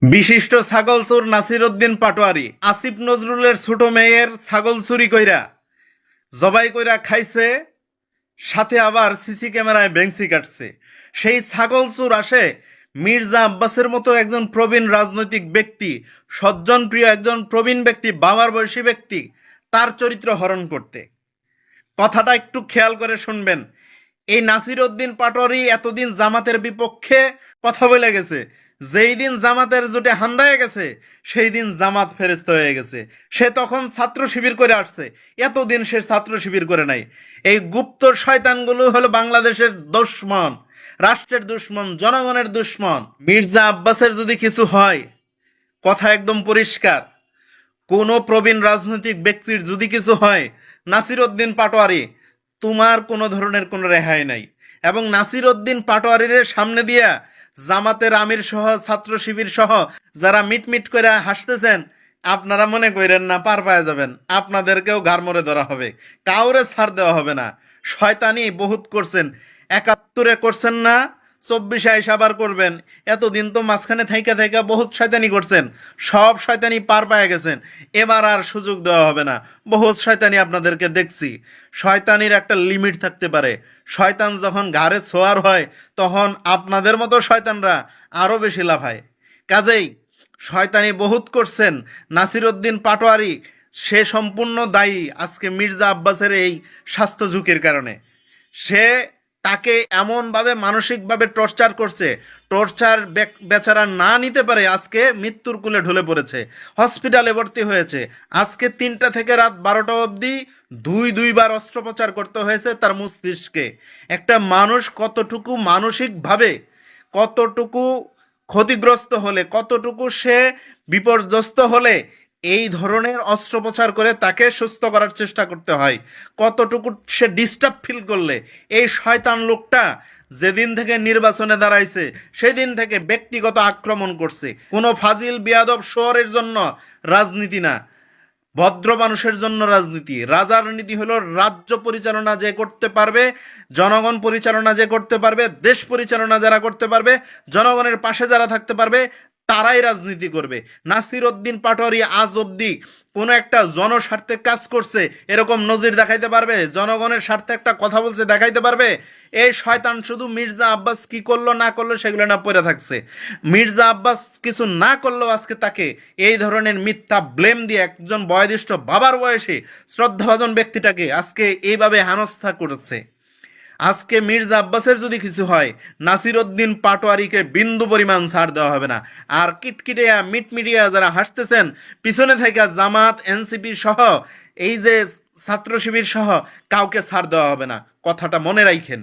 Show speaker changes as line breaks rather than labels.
বিশিষ্ট ছাগল চোর নাসির উদ্দিন পাটোয়ারি আসিফ নজরুলের ছোট মেয়ের ছাগল চুরি কইরা জবাই কইরা খাইছে, সাথে আবার সিসি ক্যামেরায় বেংসি কাটছে। সেই ছাগল চোর আসে মির্জা আব্বাসের মতো একজন প্রবীণ রাজনৈতিক ব্যক্তি, সজ্জনপ্রিয় একজন প্রবীণ ব্যক্তি, বাবার বয়সী ব্যক্তি, তার চরিত্র হরণ করতে। কথাটা একটু খেয়াল করে শুনবেন। এই নাসির উদ্দিন পাটোয়ারি এতদিন জামাতের বিপক্ষে কথা বলে গেছে, যেই দিন জামাতের জোটে হান্দায় গেছে সেই দিন জামাত ফেরেস্ত হয়ে গেছে। সে তখন ছাত্র শিবির করে আসছে, এতদিন সে ছাত্র শিবির করে নাই। এই গুপ্ত শয়তানগুলো হলো বাংলাদেশের দুশমন, রাষ্ট্রের দুশমন, জনগণের দুশমন। মির্জা আব্বাসের যদি কিছু হয়, কথা একদম পরিষ্কার, কোনো প্রবীণ রাজনৈতিক ব্যক্তির যদি কিছু হয়, নাসির উদ্দিন পাটোয়ারি, তোমার কোনো ধরনের কোনো রেহাই নাই। এবং নাসির উদ্দিন পাটোয়ারির সামনে দিয়া জামাতের আমির সহ ছাত্র শিবির সহ যারা মিটমিট করে হাসতেছেন, আপনারা মনে করেন না পার পায়ে যাবেন, আপনাদেরকেও ঘাড় মরে ধরা হবে, কাউরে ছাড় দেওয়া হবে না। শয়তানি বহুত করছেন, ৭১ করছেন না, ২৪ আইসা আবার করবেন। এতদিন তো মাঝখানে থাইকা থাইকা বহুত শয়তানি করছেন, সব শয়তানি পার পায়ে গেছেন, এবার আর সুযোগ দেওয়া হবে না। বহুত শয়তানি আপনাদেরকে দেখছি। শয়তানির একটা লিমিট থাকতে পারে। শয়তান যখন ঘাড়ে ছোঁয়ার হয় তখন আপনাদের মতো শয়তানরা আরও বেশি লাফায়। কাজেই শয়তানি বহুত করছেন নাসির উদ্দিন পাটোয়ারি, সে সম্পূর্ণ দায়ী আজকে মির্জা আব্বাসের এই স্বাস্থ্য ঝুঁকির কারণে। সে তাকে এমনভাবে মানসিকভাবে টর্চার করছে, টর্চার বেচারা না নিতে পারে আজকে মৃত্যুর কুলে ঢলে পড়েছে, হসপিটালে ভর্তি হয়েছে। আজকে ৩টা থেকে রাত ১২টা অবধি দুইবার অস্ত্রোপচার করতে হয়েছে তার মস্তিষ্কে। একটা মানুষ কতটুকু মানসিকভাবে, কতটুকু ক্ষতিগ্রস্ত হলে, কতটুকু সে বিপর্যস্ত হলে এই ধরনের অস্ত্রোপচার করে তাকে সুস্থ করার চেষ্টা করতে হয়, কতটুকু সে ডিস্টার্ব ফিল করলে। এই শয়তান লোকটা যেদিন থেকে নির্বাচনে দাঁড়াইছে সেই দিন থেকে ব্যক্তিগত আক্রমণ করছে। কোনো ফাজিল বিয়াদব শোয়ারের জন্য রাজনীতি না, ভদ্র মানুষের জন্য রাজনীতি। রাজার নীতি হলো রাজ্য পরিচালনা যে করতে পারবে, জনগণ পরিচালনা যে করতে পারবে, দেশ পরিচালনা যারা করতে পারবে, জনগণের পাশে যারা থাকতে পারবে, তারাই রাজনীতি করবে। নাসির উদ্দিন পাটোয়ারি আজ অবধি কোনো একটা জনস্বার্থে কাজ করছে এরকম নজির দেখাইতে পারবে? জনগণের স্বার্থে একটা কথা বলছে দেখাইতে পারবে? এই শয়তান শুধু মির্জা আব্বাস কি করলো না করলো সেগুলো না পড়ে থাকছে। মির্জা আব্বাস কিছু না করলেও আজকে তাকে এই ধরনের মিথ্যা ব্লেম দিয়ে একজন বয়োধিষ্ঠ বাবার বয়সী শ্রদ্ধাভাজন ব্যক্তিটাকে আজকে এইভাবে হেনস্থা করেছে। আজকে মির্জা আব্বাসের যদি কিছু হয়, নাসির উদ্দিন পাটোয়ারিকে বিন্দু পরিমাণ ছাড় দেওয়া হবে না। আর কিটকিটিয়া মিটমিডিয়া যারা হাসতেছেন পিছনে থেকে, জামাত, এনসিপি সহ এই যে ছাত্র শিবির সহ কাউকে ছাড় দেওয়া হবে না, কথাটা মনে রাখেন।